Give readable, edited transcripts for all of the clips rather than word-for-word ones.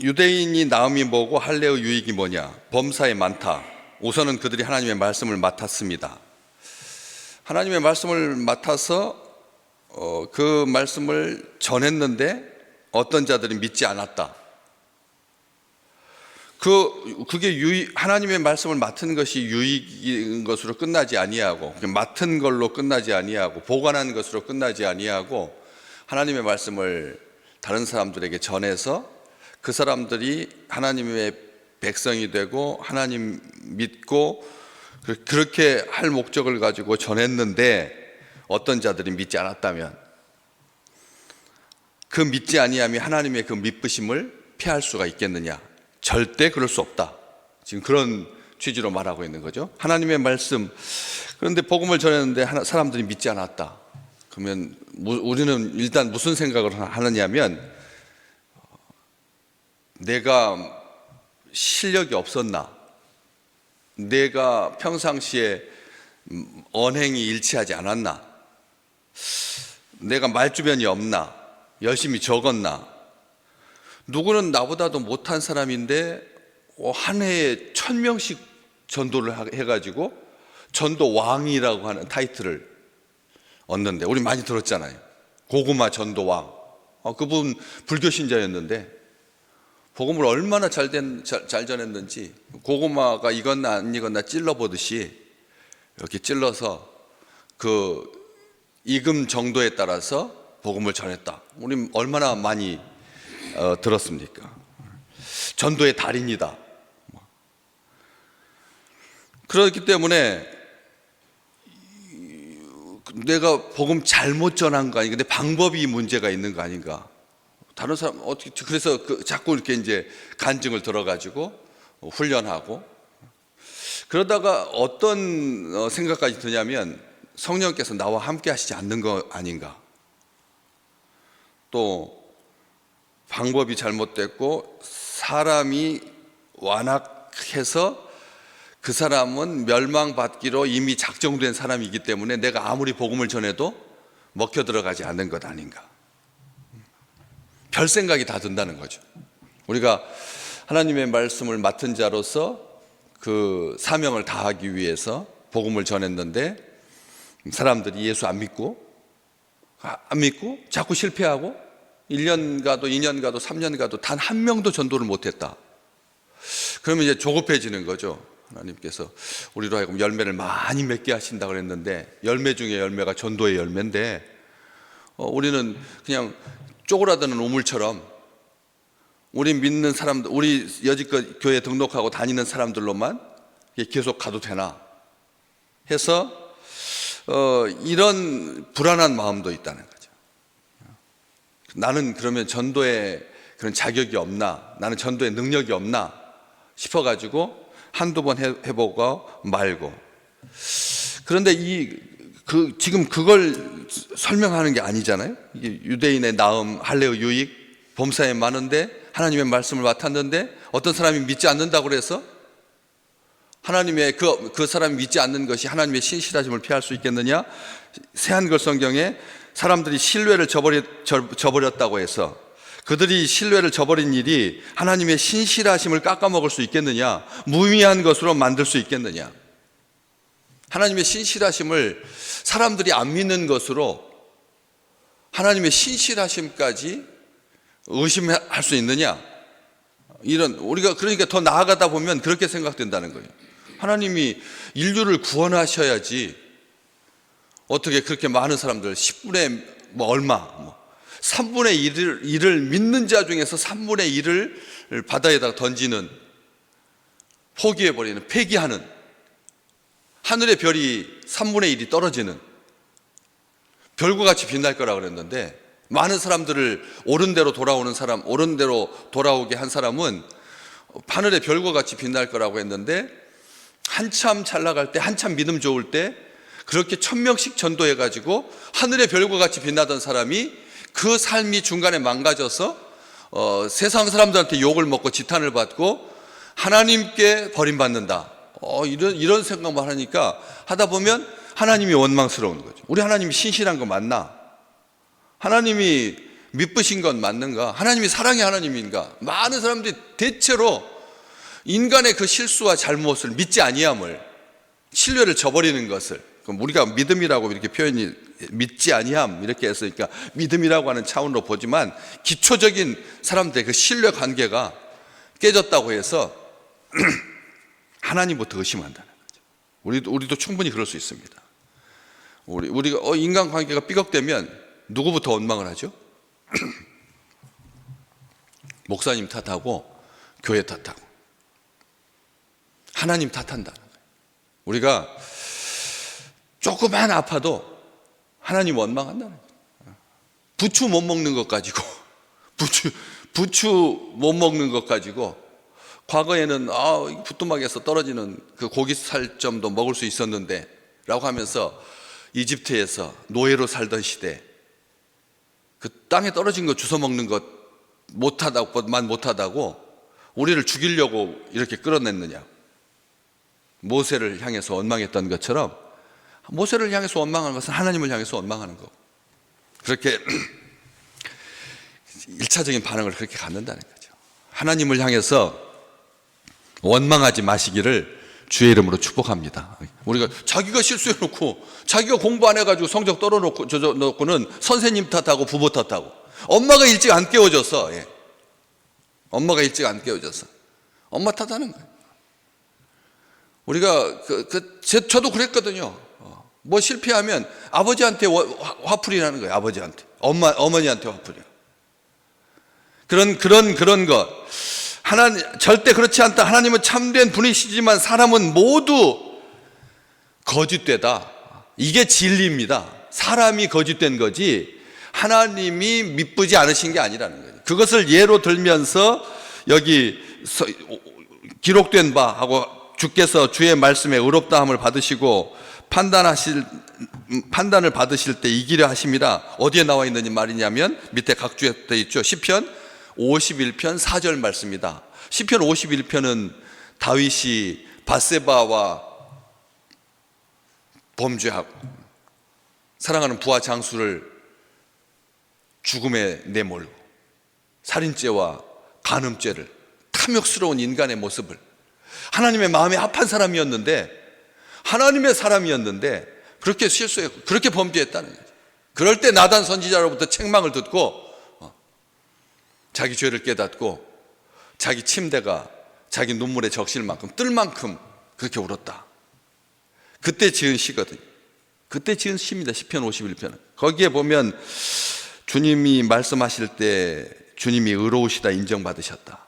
유대인이 나음이 뭐고 할례의 유익이 뭐냐? 범사에 많다. 우선은 그들이 하나님의 말씀을 맡았습니다. 하나님의 말씀을 맡아서 그 말씀을 전했는데 어떤 자들이 믿지 않았다. 그게 하나님의 말씀을 맡은 것이 유익인 것으로 끝나지 아니하고, 맡은 걸로 끝나지 아니하고, 보관한 것으로 끝나지 아니하고, 하나님의 말씀을 다른 사람들에게 전해서 그 사람들이 하나님의 백성이 되고 하나님 믿고 그렇게 할 목적을 가지고 전했는데 어떤 자들이 믿지 않았다면 그 믿지 아니함이 하나님의 그 믿으심을 피할 수가 있겠느냐? 절대 그럴 수 없다. 지금 그런 취지로 말하고 있는 거죠. 하나님의 말씀, 그런데 복음을 전했는데 사람들이 믿지 않았다. 그러면 우리는 일단 무슨 생각을 하느냐면, 내가 실력이 없었나? 내가 평상시에 언행이 일치하지 않았나? 내가 말주변이 없나? 열심히 적었나? 누구는 나보다도 못한 사람인데 한 해에 1000명씩 전도를 해가지고 전도 왕이라고 하는 타이틀을 얻는데, 우리 많이 들었잖아요. 고구마 전도왕. 그분 불교 신자였는데 복음을 얼마나 잘 전했는지, 고구마가 익었나 안 익었나 찔러보듯이 이렇게 찔러서 그 익음 정도에 따라서 복음을 전했다. 우리 얼마나 많이 들었습니까? 전도의 달인이다. 그렇기 때문에 내가 복음 잘못 전한 거 아닌가? 근데 방법이 문제가 있는 거 아닌가? 다른 사람 어떻게, 그래서 자꾸 이렇게 이제 간증을 들어가지고 훈련하고, 그러다가 어떤 생각까지 드냐면 성령께서 나와 함께 하시지 않는 거 아닌가? 또 방법이 잘못됐고 사람이 완악해서 그 사람은 멸망받기로 이미 작정된 사람이기 때문에 내가 아무리 복음을 전해도 먹혀 들어가지 않는 것 아닌가? 별 생각이 다 든다는 거죠. 우리가 하나님의 말씀을 맡은 자로서 그 사명을 다하기 위해서 복음을 전했는데 사람들이 예수 안 믿고 자꾸 실패하고 1년 가도 2년 가도 3년 가도 단 한 명도 전도를 못했다. 그러면 이제 조급해지는 거죠. 하나님께서 우리로 하여금 열매를 많이 맺게 하신다고 그랬는데 열매 중에 열매가 전도의 열매인데 우리는 그냥 쪼그라드는 우물처럼 우리 믿는 사람들, 우리 여지껏 교회 등록하고 다니는 사람들로만 계속 가도 되나 해서 이런 불안한 마음도 있다는 거죠. 나는 그러면 전도에 그런 자격이 없나? 나는 전도에 능력이 없나? 싶어가지고 한두 번 해보고 말고. 그런데 지금 그걸 설명하는 게 아니잖아요. 이게 유대인의 나음, 할례의 유익, 범사에 많은데 하나님의 말씀을 맡았는데 어떤 사람이 믿지 않는다고 그래서 하나님의 그 사람이 믿지 않는 것이 하나님의 신실하심을 피할 수 있겠느냐? 새한글 성경에 사람들이 신뢰를 저버렸다고 해서 그들이 신뢰를 저버린 일이 하나님의 신실하심을 깎아먹을 수 있겠느냐? 무의미한 것으로 만들 수 있겠느냐? 하나님의 신실하심을 사람들이 안 믿는 것으로 하나님의 신실하심까지 의심할 수 있느냐? 우리가 그러니까 더 나아가다 보면 그렇게 생각된다는 거예요. 하나님이 인류를 구원하셔야지 어떻게 그렇게 많은 사람들 10분의 얼마 3분의 1을 믿는 자 중에서 3분의 1을 바다에다가 던지는, 포기해버리는, 폐기하는, 하늘의 별이 3분의 1이 떨어지는 별과 같이 빛날 거라고 그랬는데, 많은 사람들을 옳은 대로 돌아오게 한 사람은 하늘의 별과 같이 빛날 거라고 했는데, 한참 잘 나갈 때, 한참 믿음 좋을 때 그렇게 1000명씩 전도해가지고 하늘의 별과 같이 빛나던 사람이 그 삶이 중간에 망가져서 세상 사람들한테 욕을 먹고 지탄을 받고 하나님께 버림받는다. 이런 생각만 하다 보면 하나님이 원망스러운 거죠. 우리 하나님이 신실한 거 맞나? 하나님이 미쁘신 건 맞는가? 하나님이 사랑의 하나님인가? 많은 사람들이 대체로 인간의 그 실수와 잘못을 믿지 아니함을, 신뢰를 저버리는 것을, 그럼 우리가 믿음이라고 이렇게 표현이, 믿지 아니함 이렇게 했으니까 믿음이라고 하는 차원으로 보지만, 기초적인 사람들의 그 신뢰 관계가 깨졌다고 해서 하나님부터 의심한다는 거죠. 우리도 충분히 그럴 수 있습니다. 우리가 인간 관계가 삐걱대면 누구부터 원망을 하죠? 목사님 탓하고 교회 탓하고 하나님 탓한다는 거예요. 우리가 조금만 아파도 하나님 원망한다는 거예요. 부추 못 먹는 것 가지고 부추 못 먹는 것 가지고 과거에는 부뚜막에서 떨어지는 그 고기 살점도 먹을 수 있었는데 라고 하면서 이집트에서 노예로 살던 시대, 그 땅에 떨어진 거 주워 먹는 것 못하다고 우리를 죽이려고 이렇게 끌어냈느냐. 모세를 향해서 원망했던 것처럼 모세를 향해서 원망하는 것은 하나님을 향해서 원망하는 거고, 그렇게 1차적인 반응을 그렇게 갖는다는 거죠. 하나님을 향해서 원망하지 마시기를 주의 이름으로 축복합니다. 우리가 자기가 실수해놓고, 자기가 공부 안 해가지고 성적 떨어놓고는 선생님 탓하고 부모 탓하고, 엄마가 일찍 안 깨워줘서, 엄마가 일찍 안 깨워줘서 엄마 탓하는 거예요. 우리가 저도 그랬거든요. 뭐 실패하면 아버지한테 화풀이 나는 거예요. 아버지한테, 어머니한테 화풀이. 그런 것. 절대 그렇지 않다. 하나님은 참된 분이시지만 사람은 모두 거짓되다. 이게 진리입니다. 사람이 거짓된 거지 하나님이 미쁘지 않으신 게 아니라는 거예요. 그것을 예로 들면서 여기 기록된 바 하고, 주께서 주의 말씀에 의롭다함을 받으시고 판단을 받으실 때 이기려 하심이라. 어디에 나와 있는 말이냐면 밑에 각주에 되어 있죠. 시편 51편 4절 말씀이다. 시편 51편은 다윗이 밧세바와 범죄하고 사랑하는 부하 장수를 죽음에 내몰고 살인죄와 간음죄를, 탐욕스러운 인간의 모습을, 하나님의 마음에 합한 사람이었는데, 하나님의 사람이었는데 그렇게 실수했고 그렇게 범죄했다는 거죠. 그럴 때 나단 선지자로부터 책망을 듣고 자기 죄를 깨닫고 자기 침대가 자기 눈물의 적실 만큼 뜰 만큼 그렇게 울었다. 그때 지은 시거든요. 그때 지은 시입니다. 시편 51편은. 거기에 보면 주님이 말씀하실 때 주님이 의로우시다 인정받으셨다.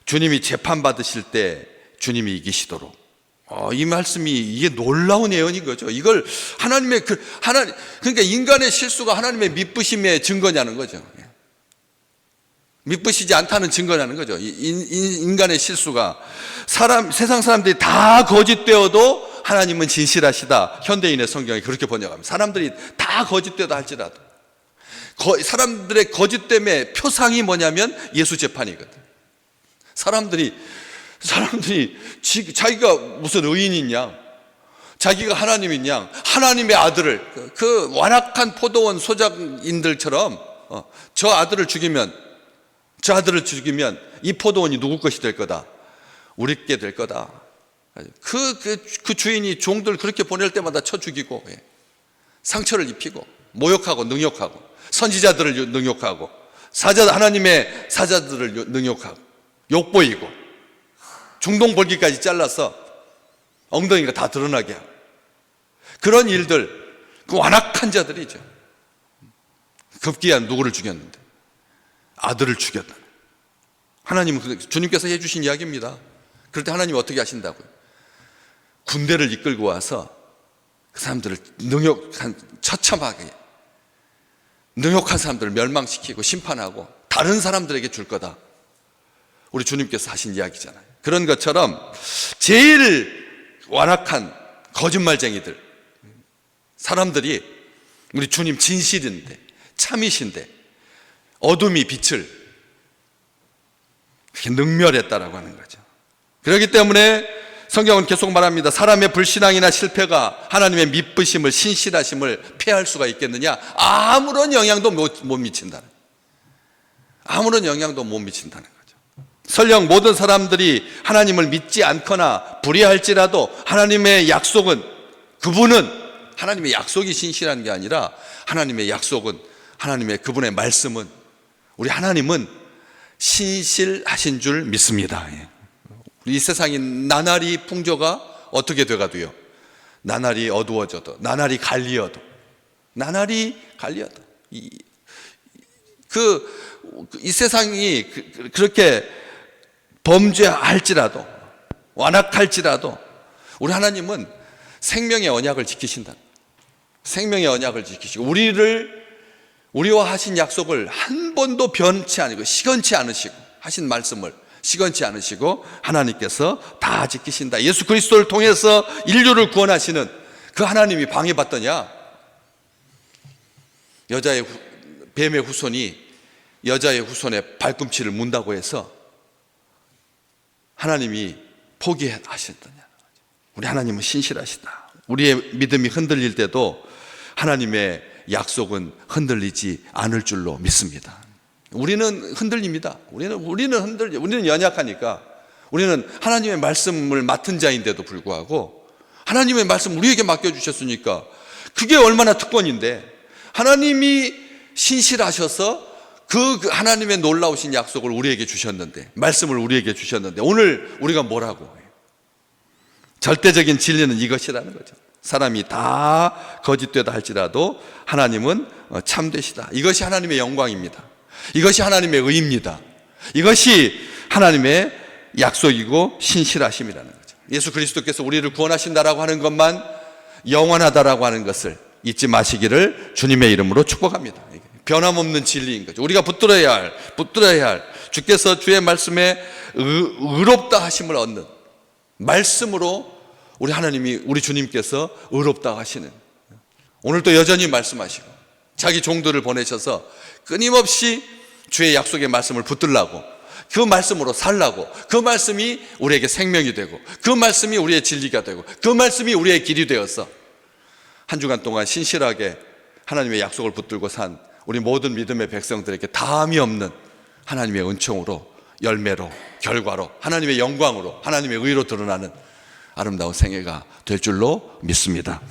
주님이 재판받으실 때 주님이 이기시도록. 이 말씀이 이게 놀라운 예언인 거죠. 이걸 하나님의 그러니까 인간의 실수가 하나님의 미쁘심의 증거냐는 거죠. 미쁘시지 않다는 증거냐는 거죠. 인간의 실수가. 세상 사람들이 다 거짓되어도 하나님은 진실하시다. 현대인의 성경이 그렇게 번역합니다. 사람들이 다 거짓되다 할지라도. 사람들의 거짓됨의 표상이 뭐냐면 예수 재판이거든. 사람들이 자기가 무슨 의인이냐, 자기가 하나님이냐, 하나님의 아들을, 그 완악한 포도원 소작인들처럼 저 아들을 죽이면 이 포도원이 누구 것이 될 거다? 우리께 될 거다. 그 주인이 종들 그렇게 보낼 때마다 쳐 죽이고, 상처를 입히고, 모욕하고, 능욕하고, 선지자들을 능욕하고, 하나님의 사자들을 능욕하고, 욕보이고, 중동 볼기까지 잘라서 엉덩이가 다 드러나게 하고, 그런 일들, 그 완악한 자들이죠. 급기야 누구를 죽였는데? 아들을 죽였다. 하나님은 주님께서 해주신 이야기입니다. 그럴 때 하나님이 어떻게 하신다고요? 군대를 이끌고 와서 그 사람들을 처참하게 능욕한 사람들을 멸망시키고 심판하고 다른 사람들에게 줄 거다. 우리 주님께서 하신 이야기잖아요. 그런 것처럼 제일 완악한 거짓말쟁이들, 사람들이 우리 주님 진실인데, 참이신데 어둠이 빛을 이렇게 능멸했다라고 하는 거죠. 그렇기 때문에 성경은 계속 말합니다. 사람의 불신앙이나 실패가 하나님의 미쁘심을, 신실하심을 폐할 수가 있겠느냐? 아무런 영향도 못 미친다는 거예요. 아무런 영향도 못 미친다는 거죠. 설령 모든 사람들이 하나님을 믿지 않거나 불의할지라도 하나님의 약속은, 그분은, 하나님의 약속이 신실한 게 아니라 하나님의 약속은, 하나님의 그분의 말씀은, 우리 하나님은 신실하신 줄 믿습니다. 이 세상이 나날이 풍조가 어떻게 돼가도요, 나날이 어두워져도, 나날이 갈리어도, 이 세상이 그렇게 범죄할지라도, 완악할지라도 우리 하나님은 생명의 언약을 지키신다. 생명의 언약을 지키시고 우리와 하신 약속을 한 번도 변치 않으시고 시건치 않으시고, 하신 말씀을 시건치 않으시고 하나님께서 다 지키신다. 예수 그리스도를 통해서 인류를 구원하시는 그 하나님이 방해받더냐? 뱀의 후손이 여자의 후손의 발꿈치를 문다고 해서 하나님이 포기하셨더냐? 우리 하나님은 신실하시다. 우리의 믿음이 흔들릴 때도 하나님의 약속은 흔들리지 않을 줄로 믿습니다. 우리는 흔들립니다. 우리는 연약하니까, 우리는 하나님의 말씀을 맡은 자인데도 불구하고 하나님의 말씀 우리에게 맡겨주셨으니까 그게 얼마나 특권인데, 하나님이 신실하셔서 그 하나님의 놀라우신 약속을 우리에게 주셨는데, 말씀을 우리에게 주셨는데, 오늘 우리가 뭐라고 해요? 절대적인 진리는 이것이라는 거죠. 사람이 다 거짓되다 할지라도 하나님은 참되시다. 이것이 하나님의 영광입니다. 이것이 하나님의 의입니다. 이것이 하나님의 약속이고 신실하심이라는 거죠. 예수 그리스도께서 우리를 구원하신다라고 하는 것만 영원하다라고 하는 것을 잊지 마시기를 주님의 이름으로 축복합니다. 변함없는 진리인 거죠. 우리가 붙들어야 할 주께서 주의 말씀에 의롭다 하심을 얻는 말씀으로 우리 하나님이, 우리 주님께서 의롭다 하시는, 오늘도 여전히 말씀하시고 자기 종들을 보내셔서 끊임없이 주의 약속의 말씀을 붙들라고, 그 말씀으로 살라고, 그 말씀이 우리에게 생명이 되고, 그 말씀이 우리의 진리가 되고, 그 말씀이 우리의 길이 되어서 한 주간 동안 신실하게 하나님의 약속을 붙들고 산 우리 모든 믿음의 백성들에게 다함이 없는 하나님의 은총으로, 열매로, 결과로, 하나님의 영광으로, 하나님의 의로 드러나는 아름다운 생애가 될 줄로 믿습니다.